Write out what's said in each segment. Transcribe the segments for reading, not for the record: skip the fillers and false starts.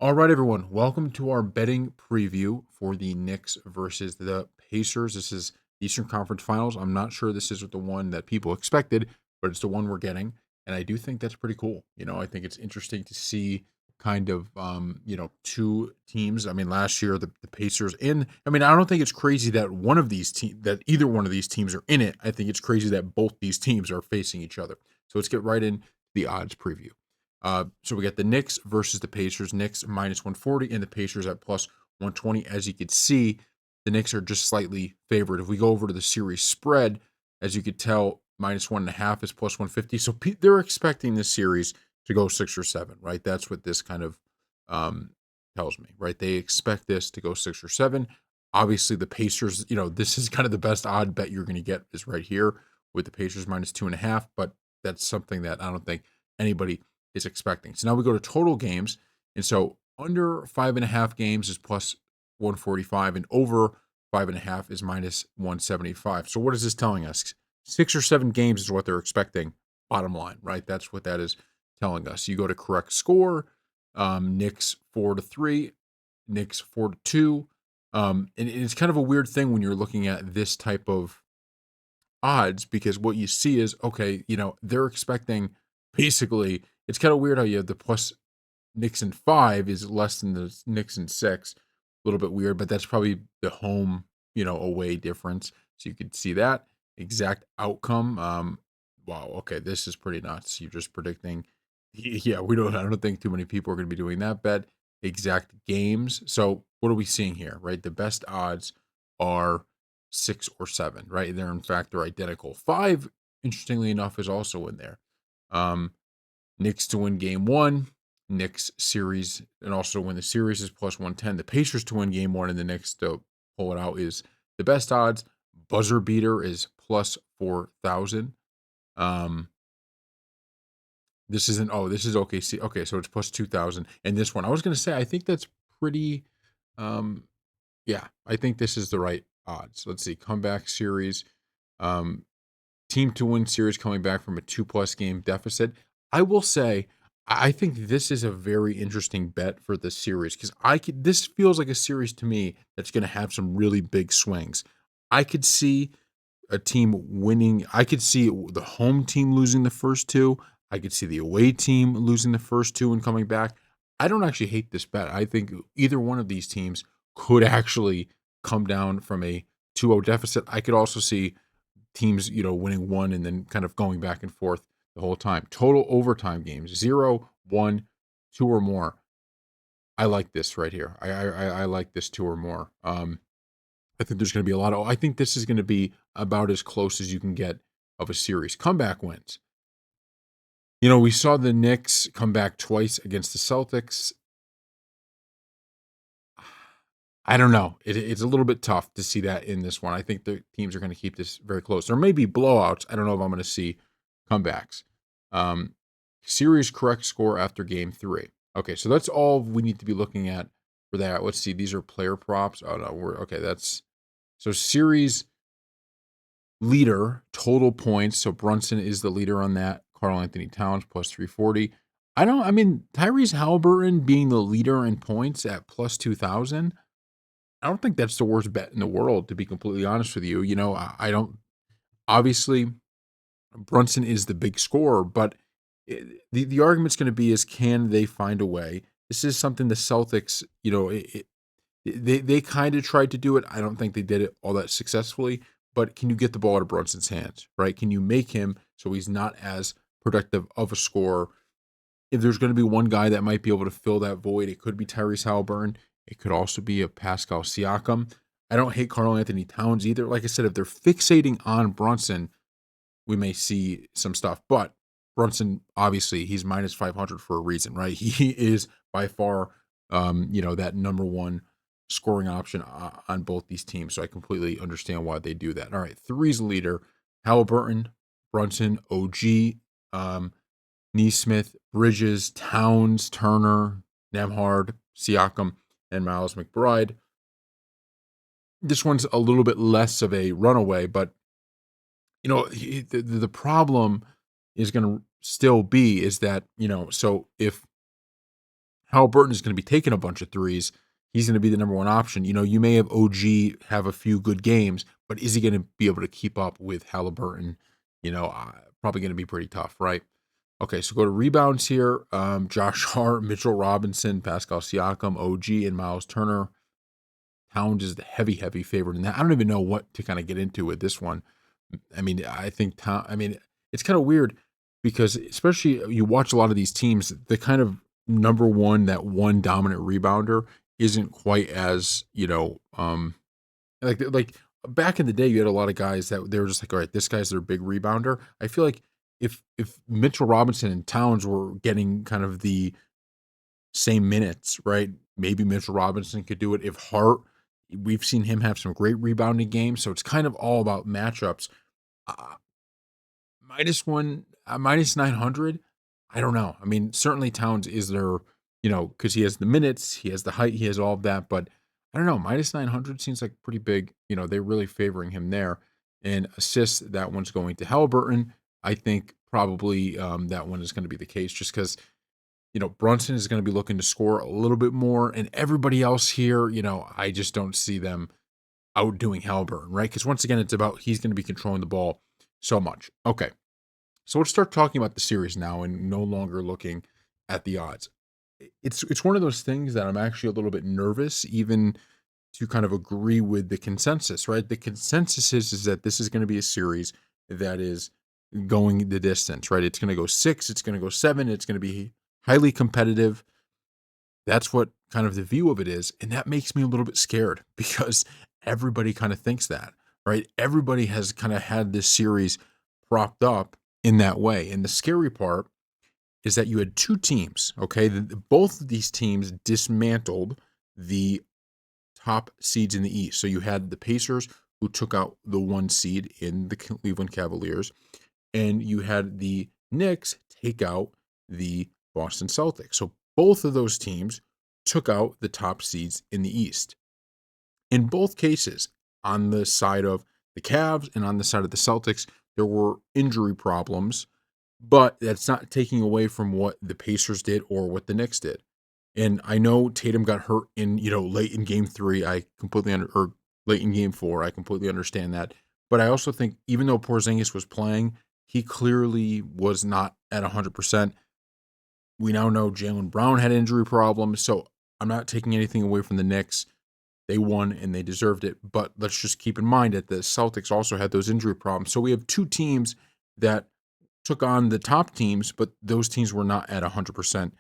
All right, everyone. Welcome to our betting preview for the Knicks versus the Pacers. This is Eastern Conference Finals. I'm not sure this is the one that people expected, but it's the one we're getting. And I do think that's pretty cool. I think it's interesting to see kind of, two teams. I mean, last year, the Pacers I don't think it's crazy that that either one of these teams are in it. I think it's crazy that both these teams are facing each other. So let's get right into the odds preview. So we got the Knicks versus the Pacers. Knicks minus 140 and the Pacers at plus 120. As you could see, the Knicks are just slightly favored. If we go over to the series spread, as you could tell, minus 1.5 is plus 150. So they're expecting this series to go 6 or 7, right? That's what this kind of tells me, right? They expect this to go 6 or 7. Obviously, the Pacers, this is kind of the best odd bet you're going to get is right here with the Pacers minus 2.5. But that's something that I don't think anybody is expecting. So now we go to total games. And so under 5.5 games is plus 145 and over 5.5 is minus 175. So what is this telling us? 6 or 7 games is what they're expecting. Bottom line, right? That's what that is telling us. You go to correct score, Knicks 4-3, Knicks 4-2. And it's kind of a weird thing when you're looking at this type of odds because what you see is okay, they're expecting basically it's kind of weird how you have the plus Knicks in 5 is less than the Knicks in 6. A little bit weird, but that's probably the home, away difference. So you could see that exact outcome. Wow, okay, this is pretty nuts. You're just predicting. Yeah, I don't think too many people are going to be doing that bet. Exact games. So what are we seeing here, right? The best odds are 6 or 7, right? They're identical. 5, interestingly enough, is also in there. Knicks to win game 1, Knicks series, and also win the series is plus 110. The Pacers to win game 1 and the Knicks to pull it out is the best odds. Buzzer beater is plus 4,000. Um, this is OKC. Okay, so it's plus 2,000. And this one, I was going to say, I think that's pretty, um, yeah, I think this is the right odds. Let's see, comeback series. Um, Team to win series coming back from a 2+ game deficit. I will say, I think this is a very interesting bet for this series because this feels like a series to me that's going to have some really big swings. I could see a team winning. I could see the home team losing the first two. I could see the away team losing the first two and coming back. I don't actually hate this bet. I think either one of these teams could actually come down from a 2-0 deficit. I could also see teams, winning one and then kind of going back and forth the whole time. Total overtime games 0, 1, 2 or more. I like this right here. I like this 2 or more. I think there's going to be a lot of. I think this is going to be about as close as you can get of a series. Comeback wins. We saw the Knicks come back twice against the Celtics. I don't know. It's a little bit tough to see that in this one. I think the teams are going to keep this very close. There may be blowouts. I don't know if I'm going to see comebacks. Um, Series correct score after game 3. Okay, so that's all we need to be looking at for that. Let's see. These are player props. Oh no, we're okay. That's so series leader total points. So Brunson is the leader on that. Karl Anthony Towns plus 340. I mean, Tyrese Halliburton being the leader in points at plus 2,000. I don't think that's the worst bet in the world, to be completely honest with you. I don't, obviously, Brunson is the big scorer, but the argument's going to be is can they find a way? This is something the Celtics, they kind of tried to do it. I don't think they did it all that successfully, but can you get the ball out of Brunson's hands, right? Can you make him so he's not as productive of a scorer? If there's going to be one guy that might be able to fill that void, it could be Tyrese Halliburton. It could also be a Pascal Siakam. I don't hate Karl Anthony Towns either. Like I said, if they're fixating on Brunson, we may see some stuff. But Brunson, obviously, he's minus 500 for a reason, right? He is by far, that number one scoring option on both these teams. So I completely understand why they do that. All right, threes leader, Halliburton, Brunson, OG, Neesmith, Bridges, Towns, Turner, Nemhard, Siakam, and Miles McBride. This one's a little bit less of a runaway, but the problem is going to still be is that so if Halliburton is going to be taking a bunch of threes. He's going to be the number one option. You may have OG have a few good games, but is he going to be able to keep up with Halliburton? Probably going to be pretty tough, right? Okay, so go to rebounds here. Josh Hart, Mitchell Robinson, Pascal Siakam, OG, and Miles Turner. Towns is the heavy favorite in that. I don't even know what to kind of get into with this one. I mean, I think it's kind of weird because especially you watch a lot of these teams, the kind of number one, that one dominant rebounder isn't quite as, like back in the day, you had a lot of guys that they were just like, all right, this guy's their big rebounder. I feel like if Mitchell Robinson and Towns were getting kind of the same minutes, right? Maybe Mitchell Robinson could do it. If Hart, we've seen him have some great rebounding games, so it's kind of all about matchups. Uh, -1, -900. I don't know. I mean, certainly Towns is there, because he has the minutes, he has the height, he has all of that. But I don't know. -900 seems like pretty big. They're really favoring him there. And assists, that one's going to Halliburton. I think probably that one is going to be the case just because Brunson is going to be looking to score a little bit more, and everybody else here, I just don't see them outdoing Halliburton, right? Because once again, it's about he's going to be controlling the ball so much. Okay, so let's start talking about the series now, and no longer looking at the odds. It's one of those things that I'm actually a little bit nervous, even to kind of agree with the consensus, right? The consensus is that this is going to be a series that is going the distance, right? It's going to go 6, it's going to go 7, it's going to be highly competitive. That's what kind of the view of it is. And that makes me a little bit scared because everybody kind of thinks that, right? Everybody has kind of had this series propped up in that way. And the scary part is that you had two teams, okay? Both of these teams dismantled the top seeds in the East. So you had the Pacers, who took out the 1 seed in the Cleveland Cavaliers, and you had the Knicks take out the Boston Celtics. So both of those teams took out the top seeds in the East. In both cases, on the side of the Cavs and on the side of the Celtics, there were injury problems, but that's not taking away from what the Pacers did or what the Knicks did. And I know Tatum got hurt in, late in game 3. I completely or late in game 4. I completely understand that. But I also think even though Porzingis was playing, he clearly was not at 100%. We now know Jaylen Brown had injury problems, so I'm not taking anything away from the Knicks. They won and they deserved it. But let's just keep in mind that the Celtics also had those injury problems. So we have two teams that took on the top teams, but those teams were not at 100%.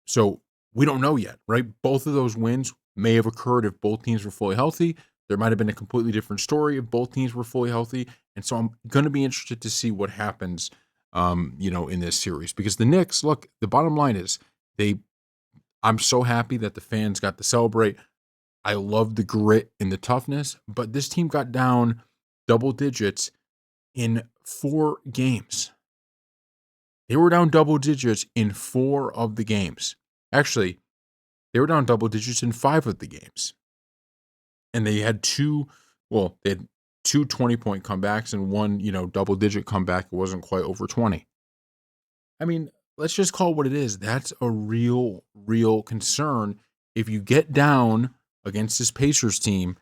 So we don't know yet, right? Both of those wins may have occurred if both teams were fully healthy. There might have been a completely different story if both teams were fully healthy. And so I'm going to be interested to see what happens, in this series. Because the Knicks, look, the bottom line is I'm so happy that the fans got to celebrate. I love the grit and the toughness, but this team got down double digits in 4 games. They were down double digits in 4 of the games. Actually, they were down double digits in 5 of the games. And they had two 20-point comebacks and one, double-digit comeback. It wasn't quite over 20. I mean, let's just call it what it is. That's a real concern. If you get down against this Pacers team,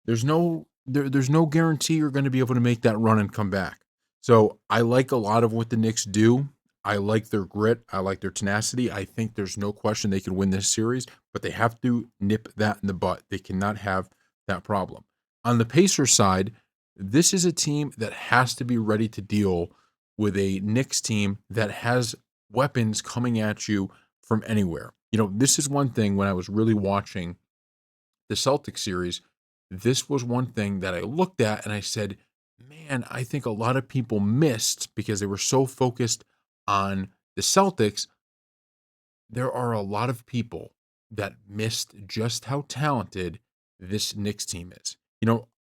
there's no guarantee you're going to be able to make that run and come back. So I like a lot of what the Knicks do. I like their grit. I like their tenacity. I think there's no question they can win this series, but they have to nip that in the butt. They cannot have that problem. On the Pacers side, this is a team that has to be ready to deal with a Knicks team that has weapons coming at you from anywhere. This is one thing when I was really watching the Celtics series, this was one thing that I looked at and I said, man, I think a lot of people missed because they were so focused on the Celtics. There are a lot of people that missed just how talented this Knicks team is.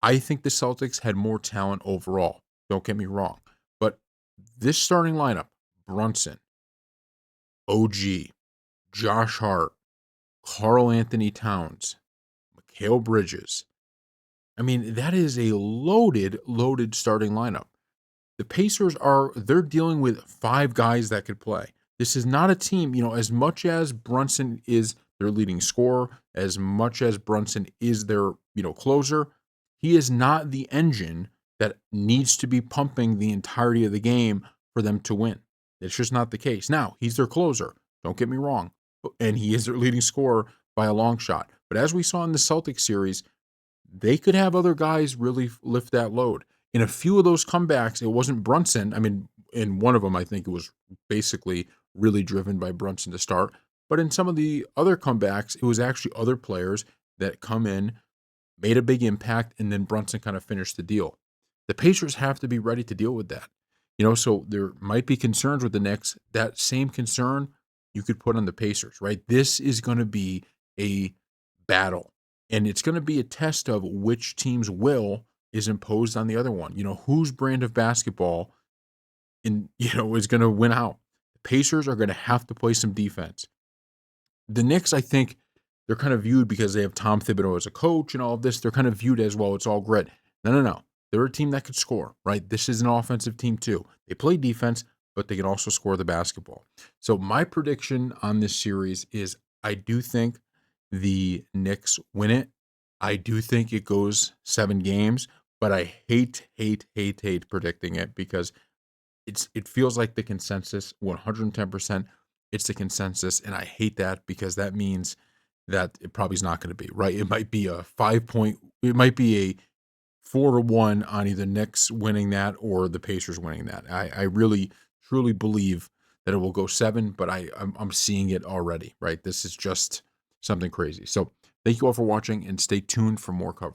I think the Celtics had more talent overall. Don't get me wrong. But this starting lineup, Brunson, OG, Josh Hart, Karl Anthony Towns, Mikal Bridges. I mean, that is a loaded starting lineup. The Pacers they're dealing with 5 guys that could play. This is not a team, as much as Brunson is their leading scorer, as much as Brunson is their, closer, he is not the engine that needs to be pumping the entirety of the game for them to win. It's just not the case. Now, he's their closer. Don't get me wrong. And he is their leading scorer by a long shot. But as we saw in the Celtics series, they could have other guys really lift that load. In a few of those comebacks, it wasn't Brunson. I mean, in one of them, I think it was basically really driven by Brunson to start. But in some of the other comebacks, it was actually other players that come in, made a big impact, and then Brunson kind of finished the deal. The Pacers have to be ready to deal with that. So there might be concerns with the Knicks. That same concern you could put on the Pacers, right? This is going to be a battle, and it's going to be a test of which team's will is imposed on the other one. Whose brand of basketball is going to win out. The Pacers are going to have to play some defense. The Knicks, I think, they're kind of viewed because they have Tom Thibodeau as a coach and all of this. They're kind of viewed as, well, it's all grit. No. They're a team that could score, right? This is an offensive team too. They play defense, but they can also score the basketball. So my prediction on this series is I do think the Knicks win it. I do think it goes 7 games, but I hate predicting it because it feels like the consensus 110%. It's the consensus, and I hate that because that means that it probably is not going to be right. It might be a 5 point. It might be a 4-1 on either Knicks winning that or the Pacers winning that. I really truly believe that it will go 7, but I'm seeing it already. Right, this is just something crazy. So thank you all for watching, and stay tuned for more coverage.